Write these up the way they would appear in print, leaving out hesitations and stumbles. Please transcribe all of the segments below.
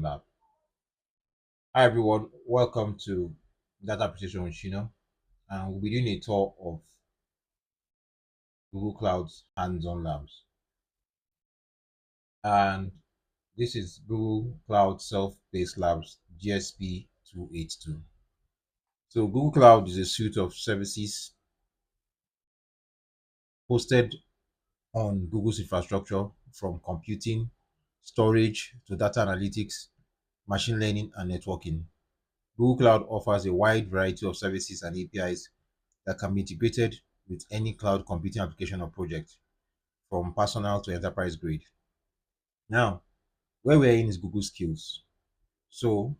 Lab. Hi everyone, welcome to Data Appreciation with Shino, and we'll be doing a tour of Google Cloud's hands-on labs. And this is Google Cloud Self-Paced Labs GSP282. So Google Cloud is a suite of services hosted on Google's infrastructure from computing, storage to data analytics, machine learning, and networking. Google Cloud offers a wide variety of services and APIs that can be integrated with any cloud computing application or project, from personal to enterprise grade. Now, where we're in is Google Skills. So,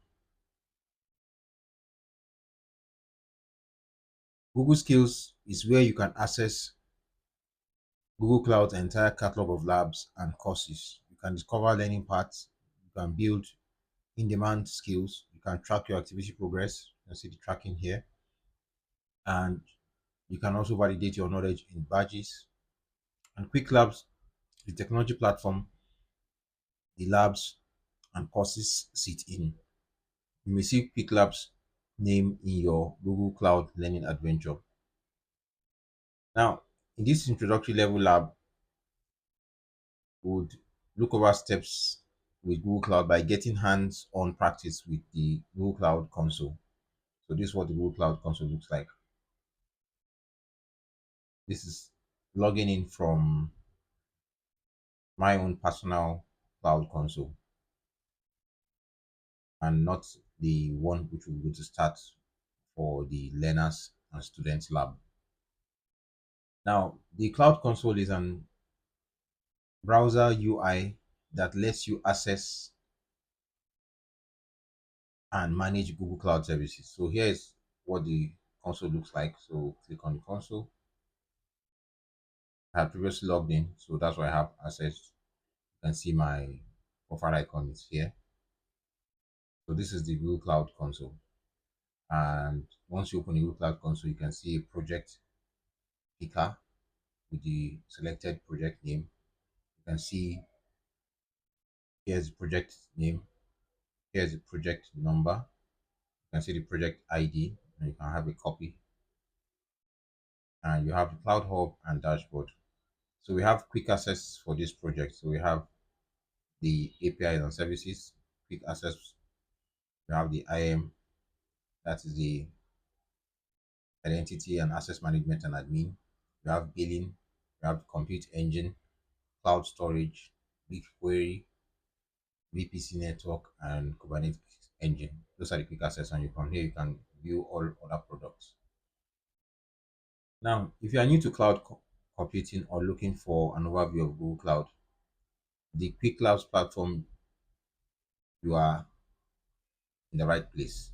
Google Skills is where you can access Google Cloud's entire catalog of labs and courses. You can discover learning paths, you can build in demand skills, you can track your activity progress. You can see the tracking here, and you can also validate your knowledge in badges. And Quick Labs, the technology platform the labs and courses sit in. You may see Quick Labs name in your Google Cloud Learning Adventure. Now, in this introductory level lab, we would look over steps with Google Cloud by getting hands-on practice with the Google Cloud console. So this is what the Google Cloud console looks like. This is logging in from my own personal cloud console and not the one which we're going to start for the learners and students lab. Now, the cloud console is an browser UI that lets you access and manage Google Cloud services. So here is what the console looks like. So click on the console. I had previously logged in, so that's why I have access. You can see my profile icon is here. So this is the Google Cloud console. And once you open the Google Cloud console, you can see a project picker with the selected project name. You can see here's the project name, here's the project number, you can see the project ID, and you can have a copy. And you have the Cloud Hub and dashboard. So we have quick access for this project. So we have the APIs and services, quick access. We have the IAM, that is the identity and access management and admin. We have billing, we have compute engine, cloud storage, BigQuery, VPC network, and Kubernetes engine. Those are the quick access, and you from here you can view all other products. Now, if you are new to computing or looking for an overview of Google Cloud, the Quick Labs platform, you are in the right place.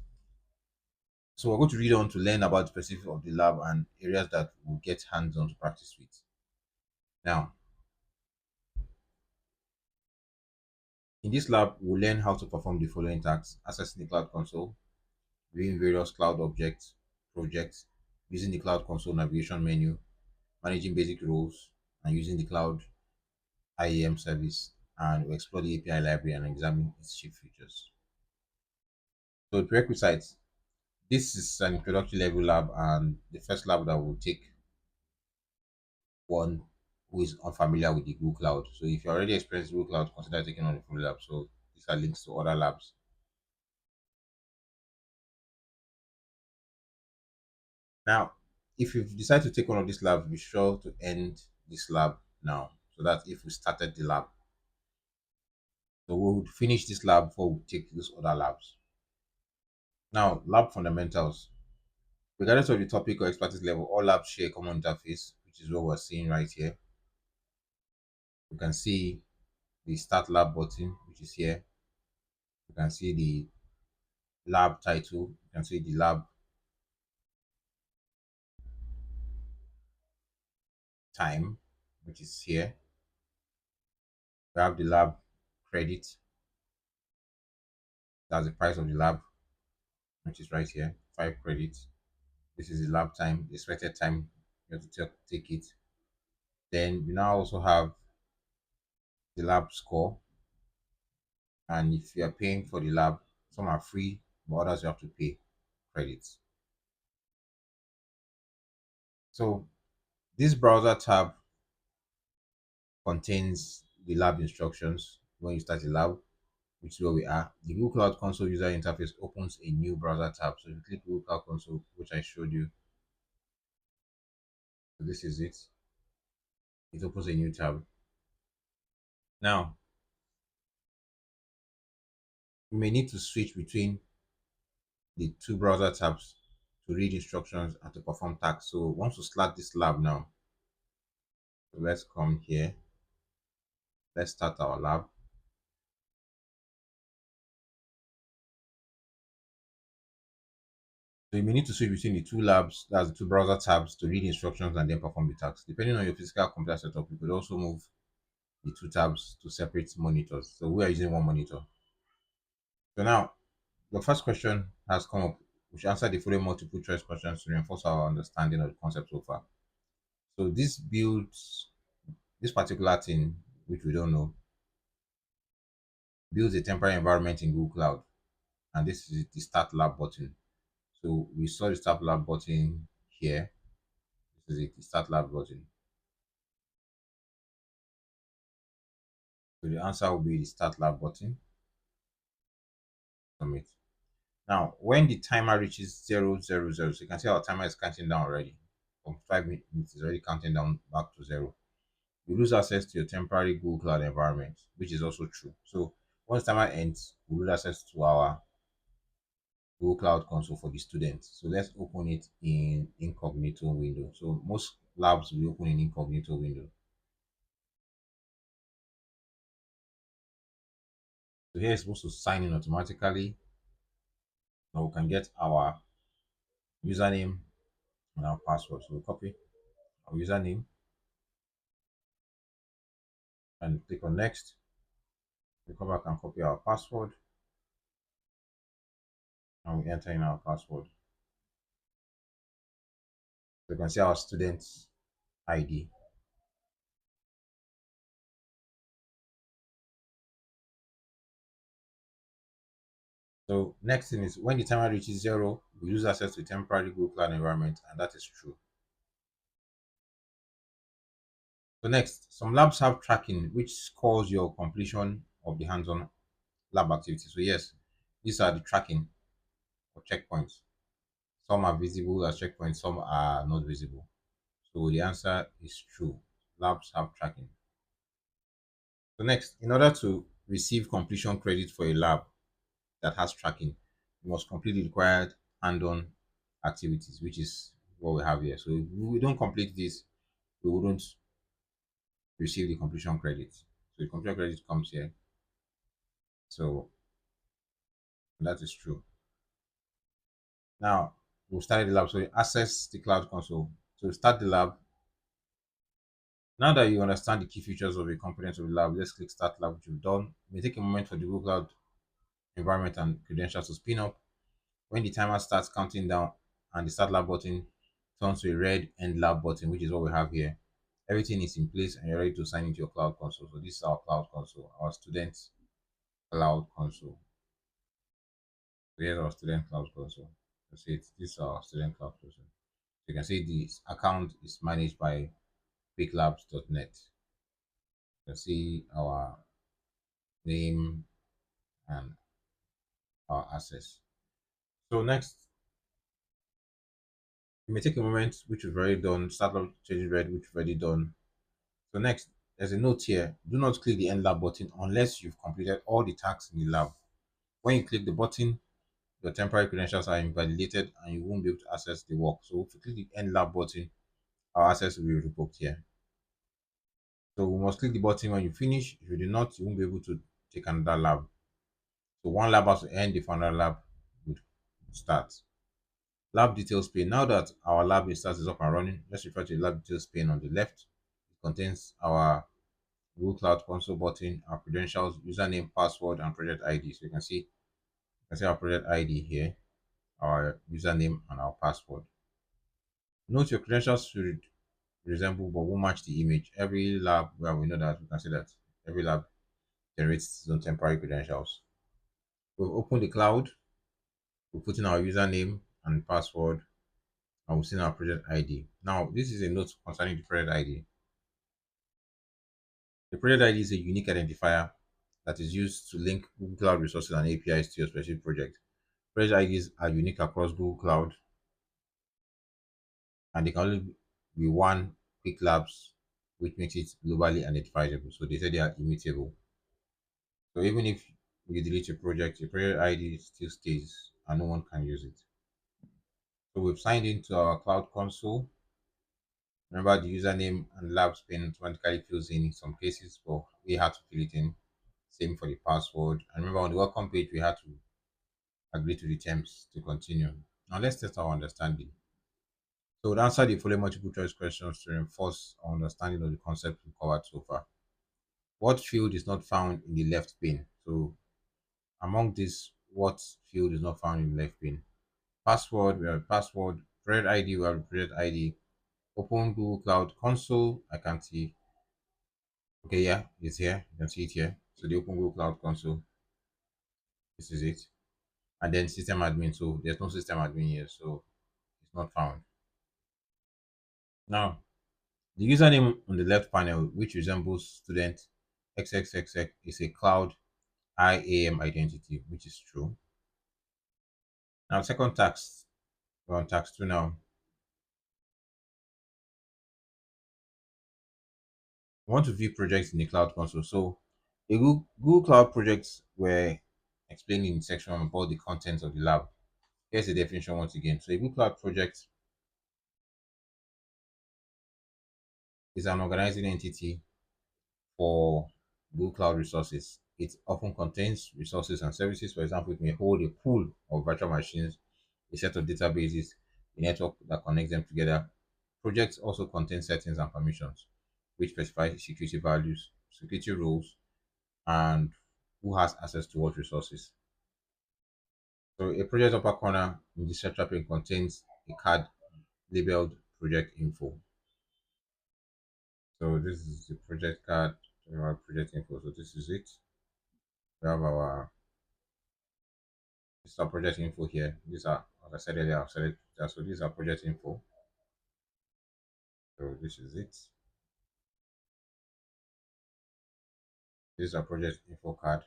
So we're going to read on to learn about the specifics of the lab and areas that we'll get hands-on to practice with. Now, in this lab, we'll learn how to perform the following tasks: accessing the cloud console, viewing various cloud objects, projects, using the cloud console navigation menu, managing basic roles, and using the cloud IAM service, and we'll explore the API library and examine its chief features. So the prerequisites: this is an introductory level lab, and the first lab that we'll take one who is unfamiliar with the Google Cloud. So if you already experienced Google Cloud, consider taking on the full lab. So these are links to other labs. Now, if you've decided to take one of these labs, be sure to end this lab now, so that if we started the lab, so we'll finish this lab before we take those other labs. Now, lab fundamentals. Regardless of the topic or expertise level, all labs share a common interface, which is what we're seeing right here. You can see the start lab button, which is here. You can see the lab title. You can see the lab time, which is here. We have the lab credit. That's the price of the lab, which is right here, 5 credits. This is the lab time, the expected time you have to take it. Then we now also have the lab score. And if you are paying for the lab, some are free, but others you have to pay credits. So this browser tab contains the lab instructions when you start the lab, which is where we are. The Google Cloud Console user interface opens a new browser tab. So if you click Google Cloud Console, which I showed you, so this is it. It opens a new tab. Now, you may need to switch between the two browser tabs to read instructions and to perform tasks. So once we start this lab now, so let's come here. Let's start our lab. So you may need to switch between the two labs, that's the two browser tabs, to read instructions and then perform the tasks. Depending on your physical computer setup, you could also move the two tabs to separate monitors. So we are using one monitor. So now the first question has come up. We should answer the following multiple choice questions to reinforce our understanding of the concept so far. So this builds this particular thing, which we don't know, builds a temporary environment in Google Cloud. And this is the start lab button. So we saw the start lab button here. This is it, the start lab button. So the answer will be the start lab button. Submit. Now, when the timer reaches 000, so you can see our timer is counting down already. From 5 minutes, it's already counting down back to zero. You lose access to your temporary Google Cloud environment, which is also true. So once timer ends, we lose access to our Google Cloud Console for the students. So let's open it in incognito window. So most labs will open in incognito window. So here it's supposed to sign in automatically. Now we can get our username and our password. So we copy our username and click on next. We come back and copy our password and we enter in our password. So you can see our student's ID. So next thing is when the timer reaches zero, we lose access to temporary Google Cloud environment, and that is true. So next, some labs have tracking which scores your completion of the hands-on lab activity. So yes, these are the tracking or checkpoints. Some are visible as checkpoints, some are not visible. So the answer is true. Labs have tracking. So next, in order to receive completion credit for a lab that has tracking, you must complete the required hand-on activities, which is what we have here. So if we don't complete this, we wouldn't receive the completion credit. So the completion credit comes here. So that is true. Now we'll start the lab. So you access the cloud console. So start the lab. Now that you understand the key features of a component of the lab, let's click Start Lab, which we've done. It may take a moment for the Google Cloud environment and credentials to spin up. When the timer starts counting down and the Start Lab button turns to a red End Lab button, which is what we have here, everything is in place and you're ready to sign into your Cloud Console. So this is our Cloud Console, our student Cloud Console. So here's our student Cloud Console. You see it, this is our student Cloud Console. So you can see this account is managed by quiglabs.net. You can see our name and our access. So next, it may take a moment, which we've already done. Start up changing red, which we've already done. So next, there's a note here. Do not click the End Lab button unless you've completed all the tasks in the lab. When you click the button, your temporary credentials are invalidated and you won't be able to access the work. So if you click the End Lab button, our access will be revoked here. So we must click the button when you finish. If you do not, you won't be able to take another lab. So one lab has to end if another lab would start. Lab details pane. Now that our lab instance is up and running, let's refer to the lab details pane on the left. It contains our Google Cloud Console button, our credentials, username, password, and project ID. So you can see our project ID here, our username, and our password. Note your credentials should resemble but won't match the image. Every lab, well, we know that we can see that every lab generates its own temporary credentials. We'll open the cloud, we'll put in our username and password, and we'll send our project ID. Now, this is a note concerning the project ID. The project ID is a unique identifier that is used to link Google Cloud resources and APIs to your specific project. Project IDs are unique across Google Cloud, and they can only be one quick labs, which makes it globally identifiable. So they say they are immutable. So even if you delete your project ID still stays and no one can use it. So we've signed into our cloud console. Remember the username and labs pin automatically fills in some cases, but we had to fill it in. Same for the password. And remember on the welcome page we had to agree to the terms to continue. Now let's test our understanding. So we'll answer the following multiple choice questions to reinforce our understanding of the concept we covered so far. What field is not found in the left pane? So among these, what field is not found in the left pane? Password, we have password. Project ID, we have project ID. Open Google Cloud Console, I can see. Okay, yeah, it's here. You can see it here. So the Open Google Cloud Console, this is it. And then system admin. So there's no system admin here, so it's not found. Now, the username on the left panel, which resembles student XXXX, is a cloud IAM identity, which is true. Now, second task, we're on task 2 now. I want to view projects in the Cloud Console. So, a Google Cloud projects were explained in section about the contents of the lab. Here's the definition once again. So, a Google Cloud project is an organizing entity for Google Cloud resources. It often contains resources and services. For example, it may hold a pool of virtual machines, a set of databases, a network that connects them together. Projects also contain settings and permissions, which specify security values, security rules, and who has access to what resources. So a project upper corner in the search pane contains a card labeled project info. So this is the project card, our project info. So this is it. We have our this is our project info here. These are, as I said earlier, I've said it. So these are project info. So this is it. This is our project info card.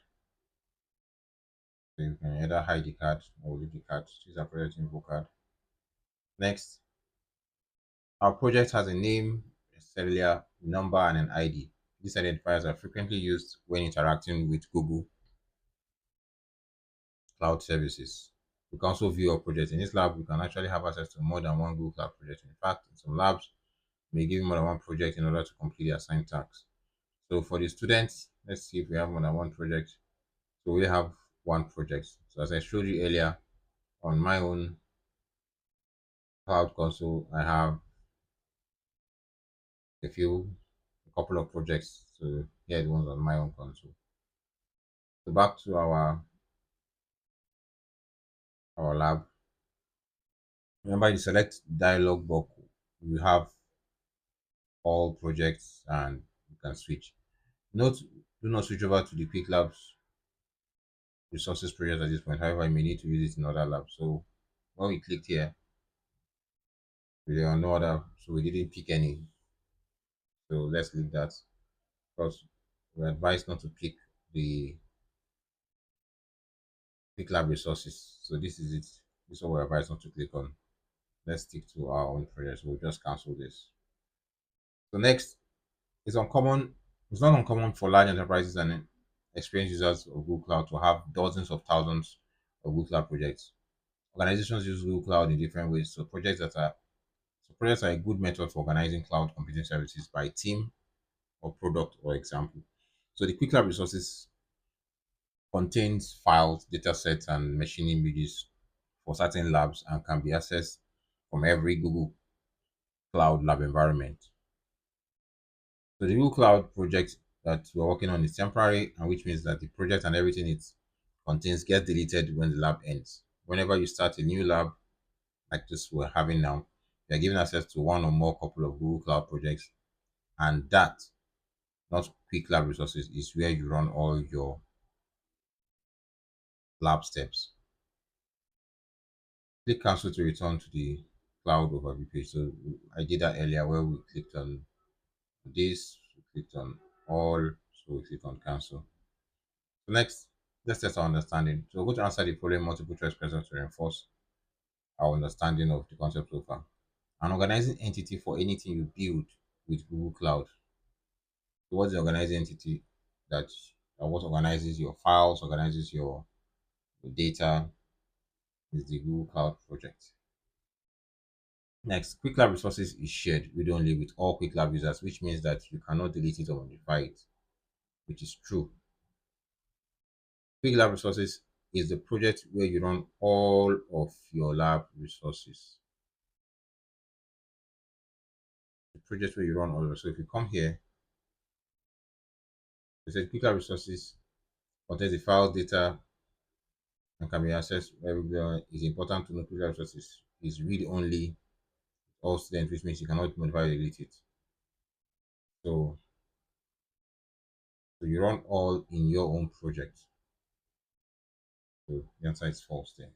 So you can either hide the card or leave the card. This is our project info card. Next, our project has a name, a cellular number, and an ID. These identifiers are frequently used when interacting with Google Cloud services. We can also view our project. In this lab, we can actually have access to more than one Google Cloud project. In fact, in some labs, may give you more than one project in order to complete the assigned tasks. So for the students, let's see if we have more than one project. So we have one project. So as I showed you earlier, on my own Cloud Console, I have a couple of projects. So here are the ones on my own console. So back to our lab. Remember, you select dialog box. You have all projects and you can switch. Note, do not switch over to the Quick Labs resources project at this point. However, you may need to use it in other labs. So when we clicked here, there are no other, so we didn't pick any. So let's leave that because we're advised not to pick the Quick Lab resources. So this is it. This is what we're advised not to click on. Let's stick to our own project. So we'll just cancel this. So next, it's uncommon. It's not uncommon for large enterprises and experienced users of Google Cloud to have dozens of thousands of Google Cloud projects. Organizations use Google Cloud in different ways. So projects are a good method for organizing cloud computing services by team or product or example. So the Quick Lab resources contains files, datasets, and machine images for certain labs and can be accessed from every Google Cloud lab environment. So the Google Cloud project that we're working on is temporary, and which means that the project and everything it contains gets deleted when the lab ends. Whenever you start a new lab, like this we're having now, you're given access to one or more couple of Google Cloud projects, and that, not quick lab resources is where you run all your lab steps. Click cancel to return to the cloud overview page. So I did that earlier where we clicked on this, we clicked on all, so we click on cancel. So next, let's test our understanding. So we're going to answer the following multiple choice questions to reinforce our understanding of the concept so far. An organizing entity for anything you build with Google Cloud. So what's the organizing entity that what organizes your files, organizes your data is the Google Cloud project. Next, Quick Lab resources is shared read-only with all Quick Lab users, which means that you cannot delete it or modify it, which is true. Quick Lab resources is the project where you run all of your lab resources. The project where you run all of it. So if you come here, it says Quick Lab resources contains the file data and can be accessed everywhere. It's important to know Quick Lab resources is read-only all students, which means you cannot modify or delete it. So, so you run all in your own project. So the answer is false there.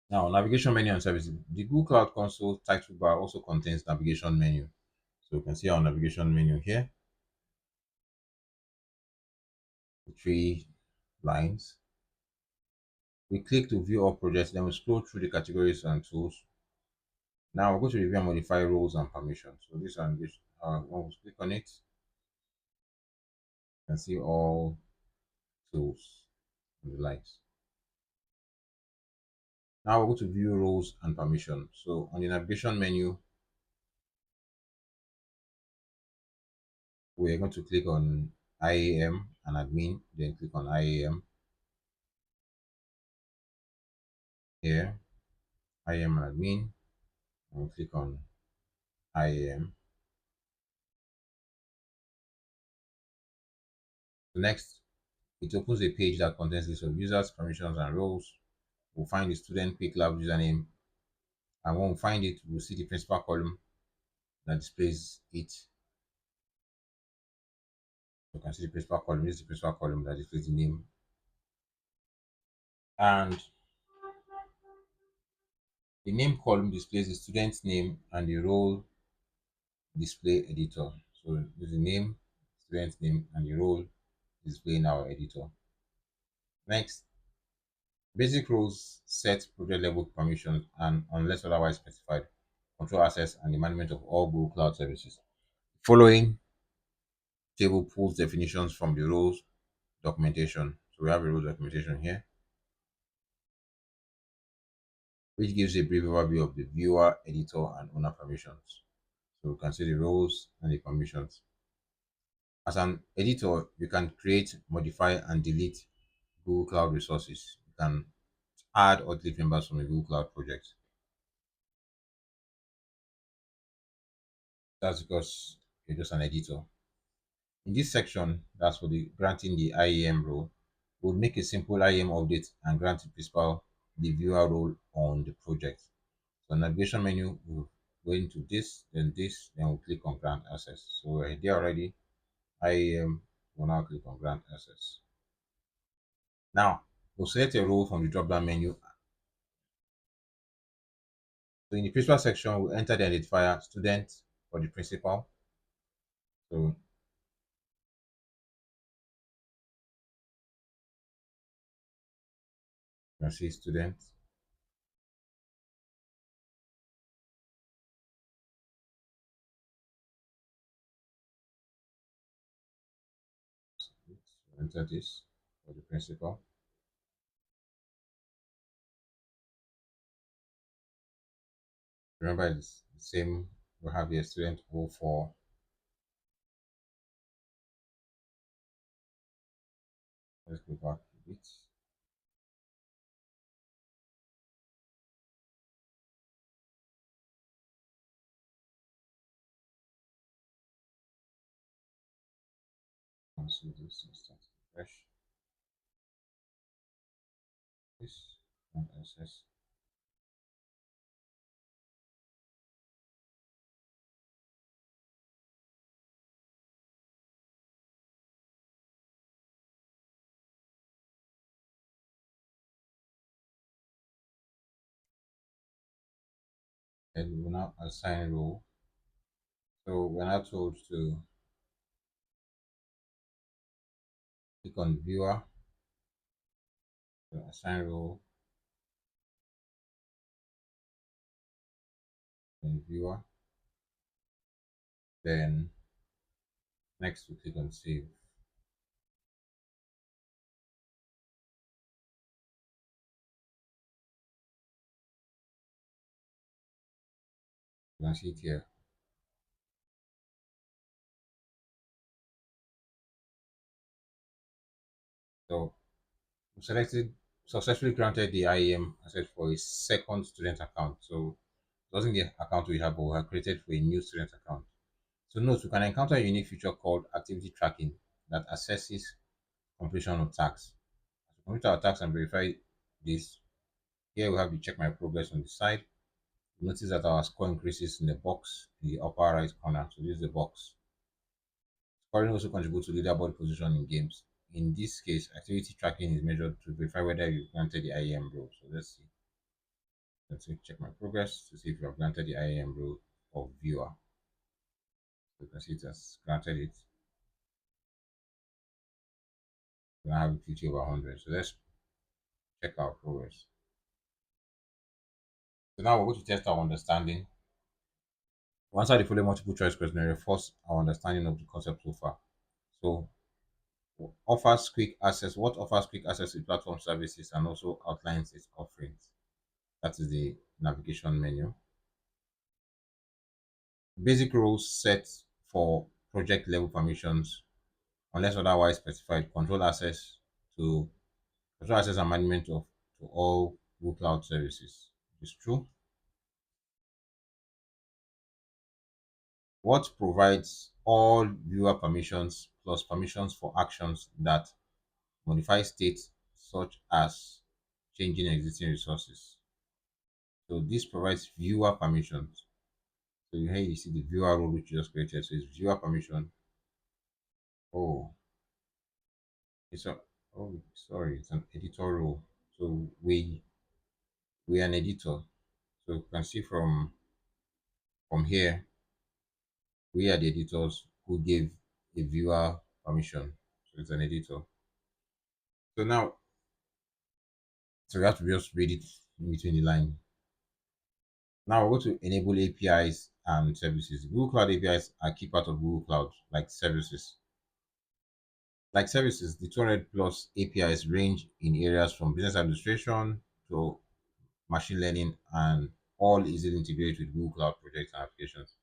Now, navigation menu and services. The Google Cloud Console title bar also contains navigation menu. So you can see our navigation menu here, the three lines. We click to view all projects, then we scroll through the categories and tools. Now we're going to review and modify roles and permissions. So this one, when we click on it, you can see all tools and the likes. Now we're going to view roles and permissions. So on the navigation menu, we're going to click on IAM and admin, then click on IAM here, IAM and admin, and we'll click on IAM. So next, it opens a page that contains list of users, permissions, and roles. We'll find the student quick lab username, and when we find it, we'll see the principal column that displays it. You can see the principal column. This is the principal column that displays the name, and the name column displays the student's name and the role display editor. So this is the name, student's name, and the role displaying our editor. Next, basic roles set project level permissions and, unless otherwise specified, control access and the management of all Google Cloud services. Following table pulls definitions from the roles documentation. So we have a role documentation here, which gives a brief overview of the viewer, editor, and owner permissions. So we can see the roles and the permissions. As an editor, you can create, modify, and delete Google Cloud resources. You can add or delete members from a Google Cloud project. That's because you're just an editor. In this section, that's for the granting the IAM role. We'll make a simple IAM update and grant the principal the viewer role on the project. So navigation menu, we'll go into this, then we'll click on grant access. So we're there already. IAM, we'll now click on grant access. Now, we'll select a role from the drop-down menu. So in the principal section, we'll enter the identifier student for the principal. So you can see student. Enter this for the principal. Remember, it's the same. We have here student 04. Let's go back a bit. Cancel this and start fresh. This and access. and we will now assign role. So we're now told to click on viewer, to assign role in viewer. Then next we click on save. You can see it here. So we selected successfully granted the IAM access for a second student account. So it wasn't the account we have, but we have created for a new student account. So note, we can encounter a unique feature called activity tracking that assesses completion of tasks. To complete our tasks and verify this, here we have the check my progress on the side. Notice that our score increases in the box in the upper right corner. So this is the box. Scoring also contributes to leaderboard position in games. In this case, activity tracking is measured to verify whether you've granted the IAM role. So let's see. Let's check my progress to see if you have granted the IAM role of viewer. So you can see it has granted it. We now have 50 over 100. So let's check our progress. So now we're going to test our understanding. We answer the following multiple choice question and reinforce our understanding of the concept so far. So offers quick access. What offers quick access to platform services and also outlines its offerings? That is the navigation menu. Basic rules set for project level permissions, unless otherwise specified. To control access and management of to all Google Cloud services. It's true. What provides all viewer permissions plus permissions for actions that modify state such as changing existing resources. So this provides viewer permissions. So here you see the viewer role which you just created. So it's viewer permission. Oh, it's a oh sorry, it's an editor role. So we are an editor. So you can see from here, we are the editors who gave a viewer permission. So it's an editor. So now so we have to just read it in between the line. Now we're going to enable APIs and services. Google Cloud APIs are a key part of Google Cloud, like services. Like services, the 200 plus APIs range in areas from business administration to machine learning and all easily integrated with Google Cloud projects and applications.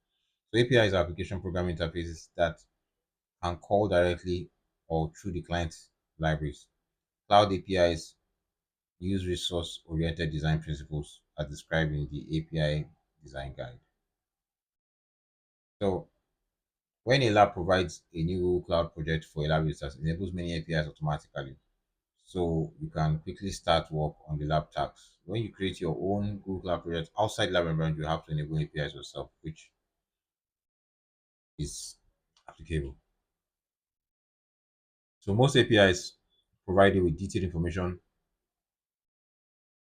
So APIs are application programming interfaces that can call directly or through the client libraries. Cloud APIs use resource oriented design principles as described in the API design guide. So when a lab provides a new Google Cloud project for a lab users, it enables many APIs automatically. So you can quickly start work on the lab tasks. When you create your own Google Cloud project outside lab environment, you have to enable APIs yourself, which is applicable. So most APIs provide you with detailed information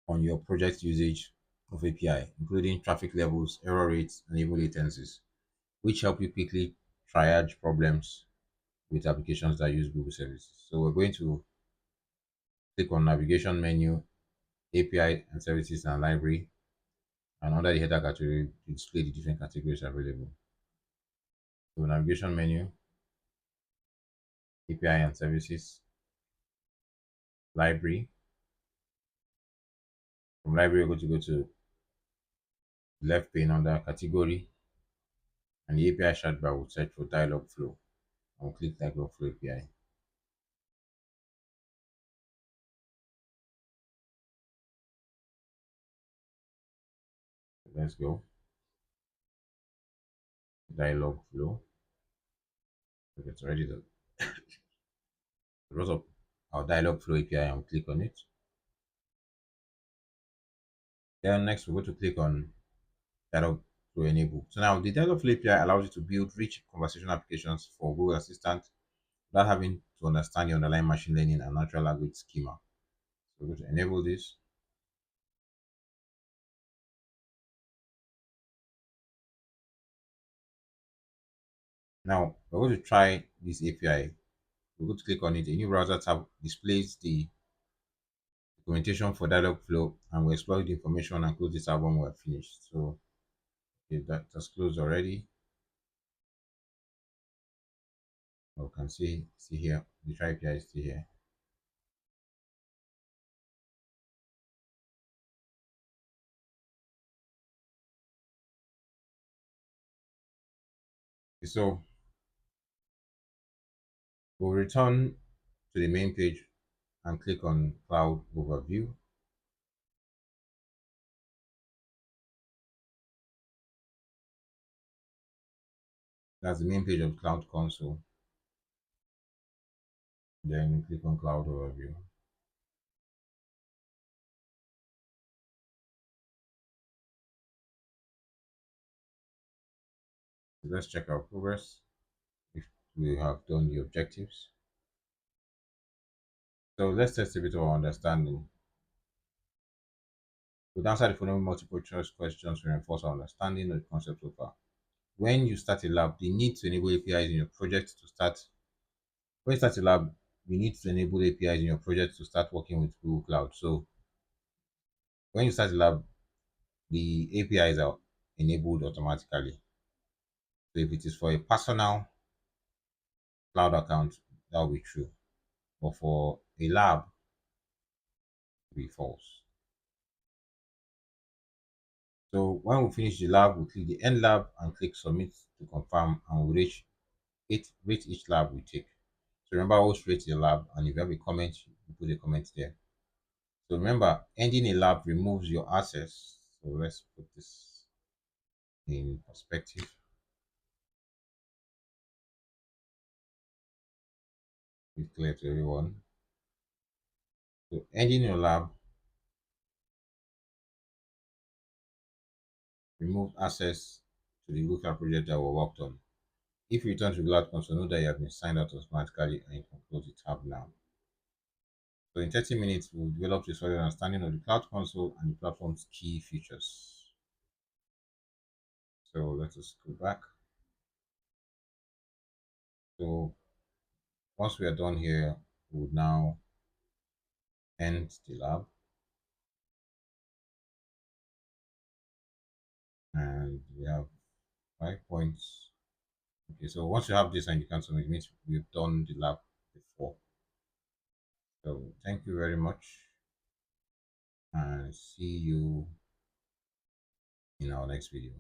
on your project usage of API, including traffic levels, error rates, and even latencies, which help you quickly triage problems with applications that use Google services. So we're going to click on navigation menu, API and services and library, and under the header category, to display the different categories available. So navigation menu, API and services, library. From library, we're going to go to left pane under category, and the API search bar will search for dialog flow. I'll click dialog flow API. Let's go. Dialog flow. Okay, it's already the rows of our dialog flow API and we'll click on it. Then next we're going to click on dialog flow enable. So now the dialog flow API allows you to build rich conversational applications for Google Assistant without having to understand the underlying machine learning and natural language schema. So we're going to enable this. Now we're going to try this API. We're going to click on it. A new browser tab displays the documentation for dialog flow, and we explore the information and close this tab when we're finished. So okay, that has closed already. We can see here the try API is still here. Okay, so we'll return to the main page and click on Cloud Overview. That's the main page of Cloud Console. Then click on Cloud Overview. So let's check our progress if we have done the objectives. So let's test a bit of our understanding. We'll answer the following multiple choice questions to reinforce our understanding of the concept so far. When you start a lab, the need to enable APIs in your project to start. When you start a lab, you need to enable APIs in your project to start working with Google Cloud. So when you start a lab, the APIs are enabled automatically. So if it is for a personal cloud account, that will be true. But for a lab, it will be false. So when we finish the lab, we click the end lab and click submit to confirm, and we rate each lab we take. So remember, always rate the lab, and if you have a comment, you put a comment there. So remember, ending a lab removes your access. So let's put this in perspective. It's clear to everyone. So ending your lab removes access to the local project that we worked on. If you return to the Cloud Console, know that you have been signed out automatically and you can close the tab now. So in 30 minutes, we'll develop a solid understanding of the Cloud Console and the platform's key features. So let us go back. So once we are done here, we'll now end the lab, and we have 5 points. Okay, so once you have this and you can submit, it means we've done the lab before. So thank you very much, and see you in our next video.